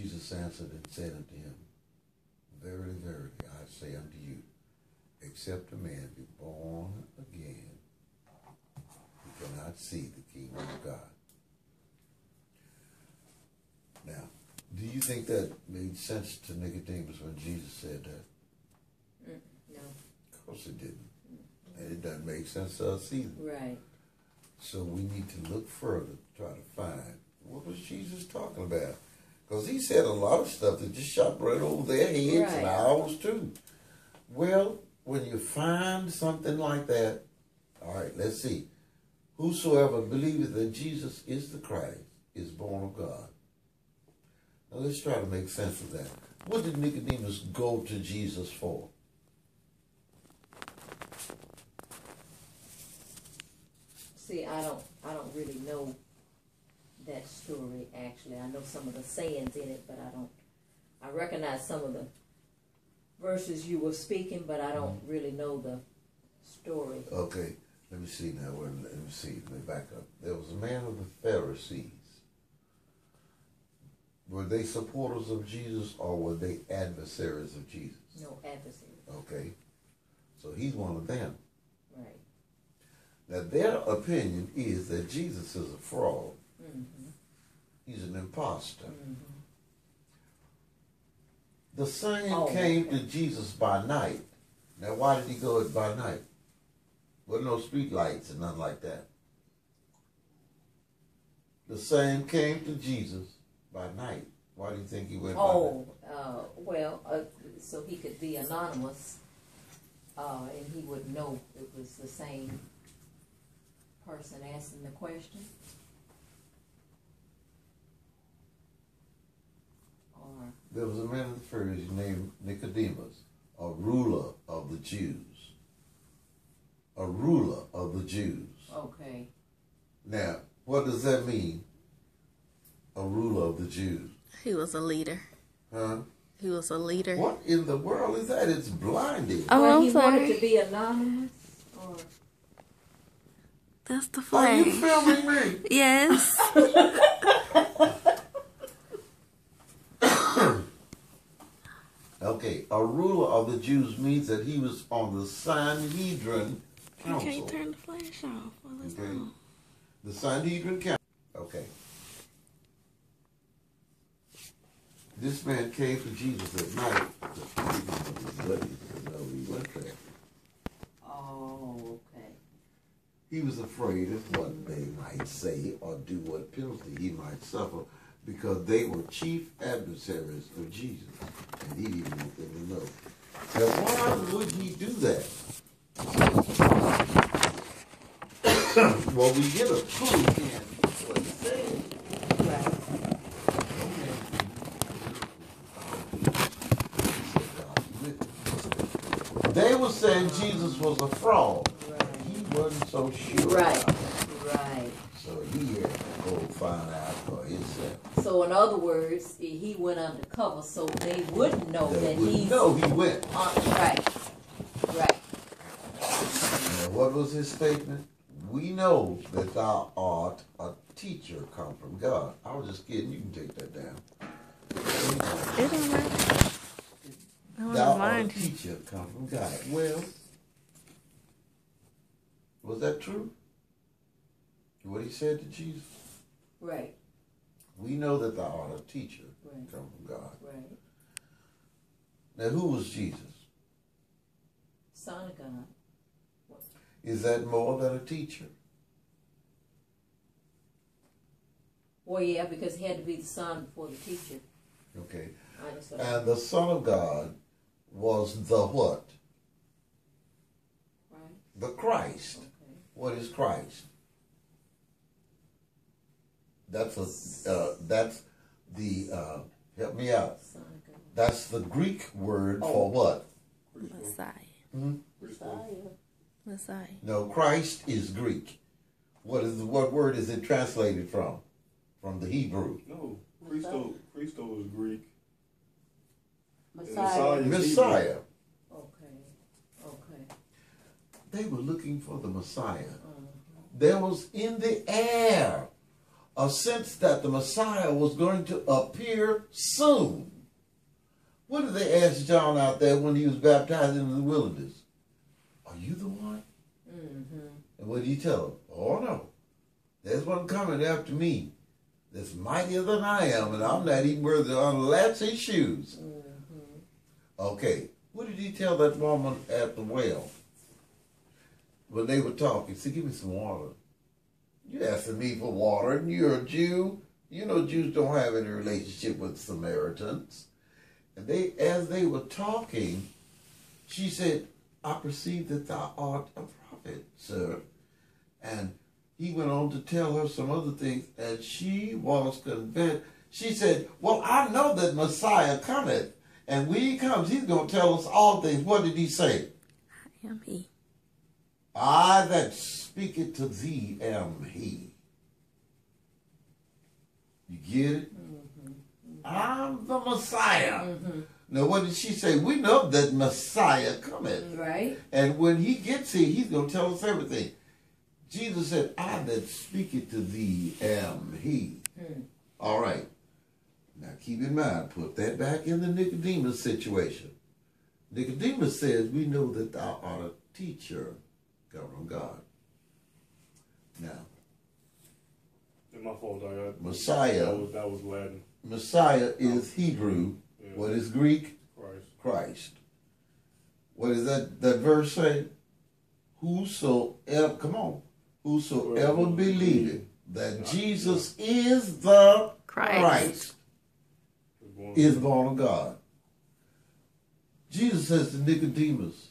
Jesus answered and said unto him, Verily, verily, I say unto you, except a man be born again, he cannot see the kingdom of God. Now, do you think that made sense to Nicodemus when Jesus said that? No. Of course it didn't. And it doesn't make sense to us either. Right. So we need to look further to try to find what was Jesus talking about. Because he said a lot of stuff that just shot right over their heads and ours too. Well, when you find something like that, all right, let's see. Whosoever believeth that Jesus is the Christ is born of God. Now let's try to make sense of that. What did Nicodemus go to Jesus for? See, I don't really know that story actually. I know some of the sayings in it, but I recognize some of the verses you were speaking, but I don't really know the story. Okay, let me see now. Let me back up. There was a man of the Pharisees. Were they supporters of Jesus or were they adversaries of Jesus? No, adversaries. Okay, so he's one of them. Right. Now their opinion is that Jesus is a fraud. Mm-hmm. He's an imposter. Mm-hmm. The same came to Jesus by night. Now why did he go by night? There were no street lights and nothing like that. The same came to Jesus by night. Why do you think he went by night? So he could be anonymous, and he would know it was the same person asking the question. Or there was a man of the Pharisees named Nicodemus, a ruler of the Jews. A ruler of the Jews. okay. Now, what does that mean? A ruler of the Jews. He was a leader. Huh? He was a leader. What in the world is that? It's blinding. Oh, Well, I'm he sorry. wanted to be anonymous, or That's the Are flag. you filming me? Yes. Okay, a ruler of the Jews means that he was on the Sanhedrin I Council. can't turn the flash off. Well, it's Okay. on. The Sanhedrin Council. Okay. This man came to Jesus at night. oh, okay. He was afraid of what they might say or do, what penalty he might suffer, because they were chief adversaries of Jesus, and he didn't want them to know. Now, why would he do that? Well, we get a clue in what he said. Right. They were saying Jesus was a fraud. Right. He wasn't so sure. Right. about it. Right. So he had to go find out for himself. So in other words, he went undercover so they wouldn't know that he's... No, he went. Right. Right. And what was his statement? We know that thou art a teacher come from God. I was just kidding. You can take that down. It don't matter. Thou art a teacher come from God. Well, was that true? What he said to Jesus? Right. We know that thou art a teacher Right. come from God. Right. Now, who was Jesus? Son of God. Is that more than a teacher? Well, yeah, because he had to be the son before the teacher. Okay. I understand. And the Son of God was the what? Right. The Christ. Okay. What is Christ? That's the help me out. Son of God. That's the Greek word for what? Messiah. Hmm? Messiah. No, Christ is Greek. What word is it translated from? From the Hebrew. No, Christo is Greek. Messiah. is Messiah. Okay. Okay. They were looking for the Messiah. There was in the air a sense that the Messiah was going to appear soon. What did they ask John out there when he was baptized in the wilderness? Are you the one? Mm-hmm. And what did he tell them? Oh no, there's one coming after me that's mightier than I am, and I'm not even worthy to unlatch his shoes. Mm-hmm. Okay, what did he tell that woman at the well when they were talking? He said, give me some water. You asking me for water, and you're a Jew. You know Jews don't have any relationship with Samaritans. And as they were talking, she said, I perceive that thou art a prophet, sir. And he went on to tell her some other things, and she was convinced. She said, well, I know that Messiah cometh, and when he comes, he's going to tell us all things. What did he say? I am he. I that speaketh to thee am he. You get it? Mm-hmm. I'm the Messiah. Mm-hmm. Now, what did she say? We know that Messiah cometh. Right. And when he gets here, he's going to tell us everything. Jesus said, I that speaketh to thee am he. All right. Now, keep in mind, put that back in the Nicodemus situation. Nicodemus says, we know that thou art a teacher, come from God. Now, It's my fault, I Messiah. That was Latin. Messiah is Hebrew. Yeah. What is Greek? Christ. Christ. What does that verse say? Whosoever, come on, whosoever believeth that Jesus is the Christ is born of God. Jesus says to Nicodemus,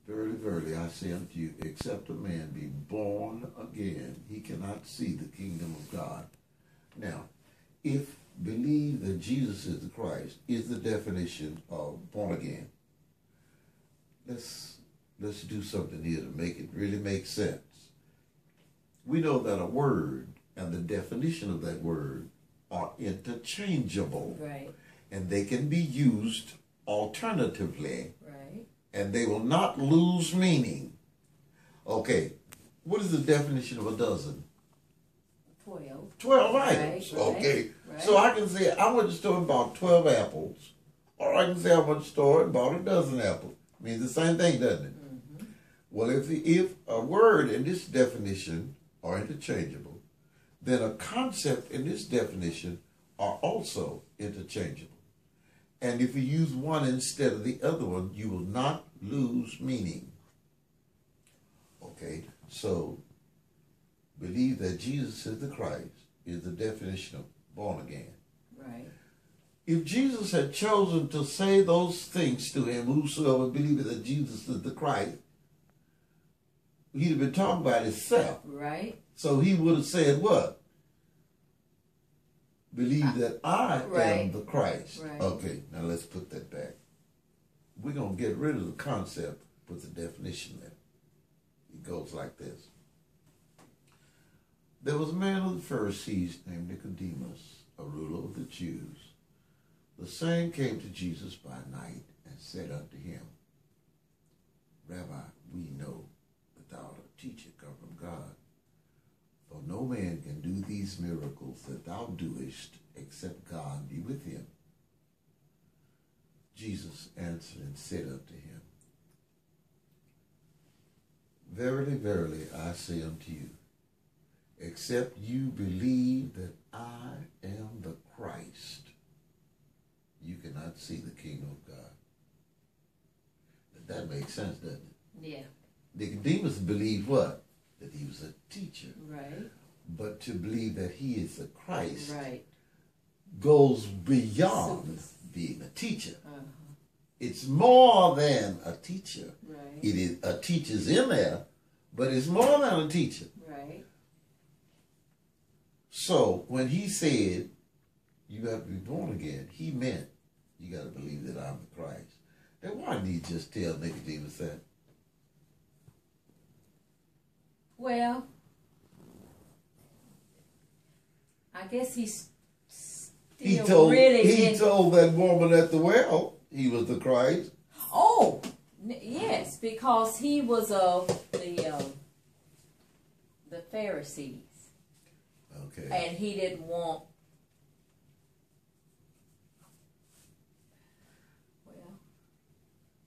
verily, verily, I say unto you, except a man be born again, he cannot see the kingdom of God. Now, if believe that Jesus is the Christ is the definition of born again, let's do something here to make it really make sense. We know that a word and the definition of that word are interchangeable. Right. And they can be used alternatively. Right. And they will not lose meaning. Okay, what is the definition of a dozen? 12. 12 items. Right, Okay, right. so I can say I went to the store and bought 12 apples. Or I can say I went to the store and bought a dozen apples. Means the same thing, doesn't it? Mm-hmm. Well, if a word in this definition are interchangeable, then a concept in this definition are also interchangeable. And if you use one instead of the other one, you will not lose meaning. Okay, so believe that Jesus is the Christ is the definition of born again. Right. If Jesus had chosen to say those things to him, whosoever believeth that Jesus is the Christ, he'd have been talking about himself. Right. So he would have said what? Believe that I am Right. the Christ. Right. Okay, now let's put that back. We're going to get rid of the concept, put the definition there. It goes like this. There was a man of the Pharisees named Nicodemus, a ruler of the Jews. The same came to Jesus by night and said unto him, Rabbi, we know that thou art a teacher come from God. For no man can do these miracles that thou doest, except God be with him. Jesus answered and said unto him, Verily, verily, I say unto you, except you believe that I am the Christ, you cannot see the kingdom of God. That makes sense, doesn't it? Yeah. Nicodemus believed what? That he was a teacher. Right. But to believe that he is the Christ Right. goes beyond being a teacher. Uh-huh. It's more than a teacher. Right. It is a teacher's in there, but it's more than a teacher. Right. So when he said, you have to be born again, he meant you got to believe that I'm the Christ. Then why didn't he just tell Nicodemus that? Well, I guess he's still He told that woman at the well he was the Christ. Oh, yes, because he was of the Pharisees. Okay. And he didn't want,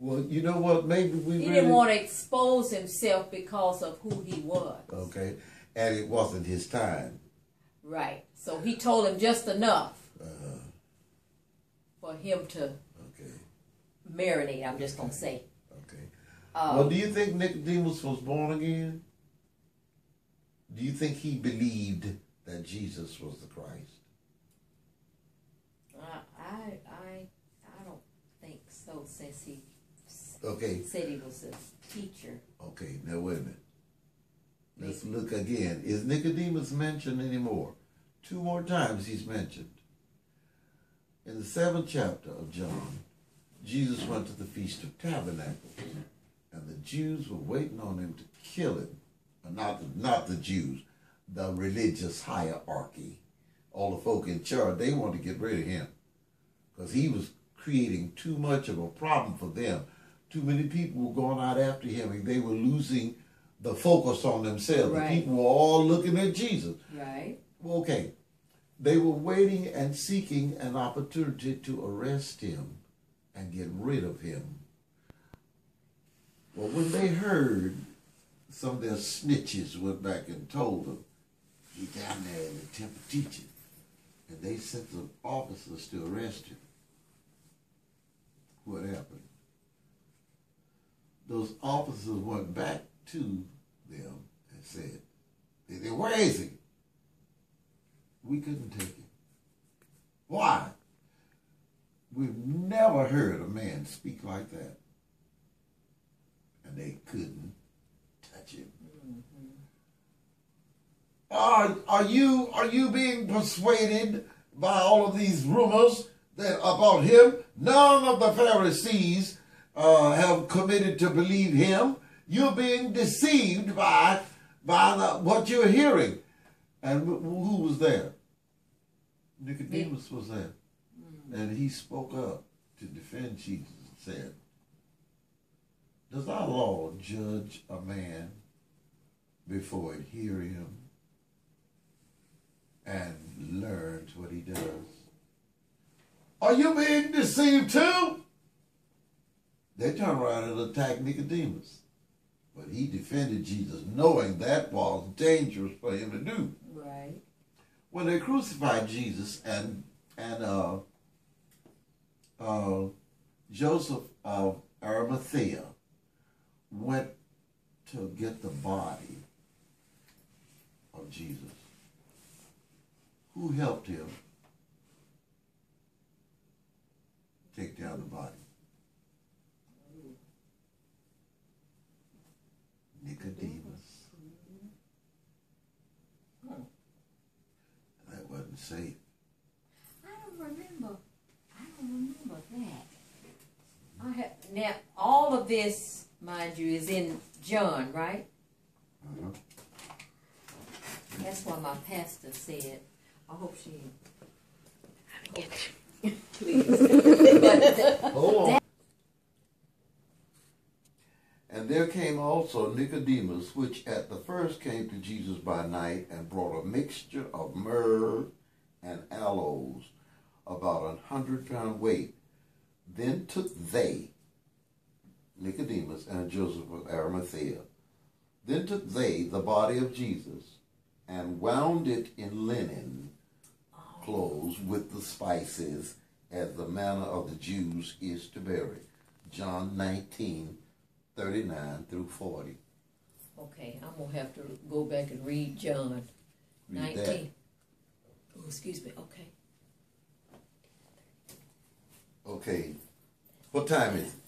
Well, you know what? Maybe he didn't want to expose himself because of who he was. Okay. And it wasn't his time. Right. So he told him just enough for him to marinate, I'm just going to say. Okay. Well, do you think Nicodemus was born again? Do you think he believed that Jesus was the Christ? I don't think so, since he said he was a teacher. Okay, now wait a minute. Let's look again. Is Nicodemus mentioned anymore? 2 more times he's mentioned. In the 7th chapter of John, Jesus went to the Feast of Tabernacles, and the Jews were waiting on him to kill him. Not the Jews, the religious hierarchy. All the folk in charge, they wanted to get rid of him because he was creating too much of a problem for them. Too many people were going out after him, and they were losing the focus on themselves. Right. The people were all looking at Jesus. Right. Okay. They were waiting and seeking an opportunity to arrest him and get rid of him. Well, when they heard, some of their snitches went back and told them, he's down there in the temple teaching. And they sent some officers to arrest him. What happened? Those officers went back to them and said, where is he? We couldn't take him. Why? We've never heard a man speak like that. And they couldn't touch him. Mm-hmm. Are you being persuaded by all of these rumors that about him? None of the Pharisees have committed to believe him. You're being deceived by what you're hearing. And who was there? Nicodemus was there. And he spoke up to defend Jesus and said, does our law judge a man before it hear him and learns what he does? Are you being deceived too? They turned around and attacked Nicodemus. But he defended Jesus, knowing that was dangerous for him to do. Right. When they crucified Jesus and Joseph of Arimathea went to get the body of Jesus, who helped him take down the body? Nicodemus. That wasn't safe. I don't remember that. Now, all of this, mind you, is in John, right? Uh-huh. That's what my pastor said. I hope she... I get you. Please. Hold on. And there came also Nicodemus, which at the first came to Jesus by night, and brought a mixture of myrrh and aloes, about 100-pound weight. Then took they, Nicodemus and Joseph of Arimathea, then took they the body of Jesus, and wound it in linen clothes with the spices, as the manner of the Jews is to bury. John 19:39 through 40. Okay, I'm going to have to go back and read John 19. That. Oh, excuse me, okay. Okay. What time is it?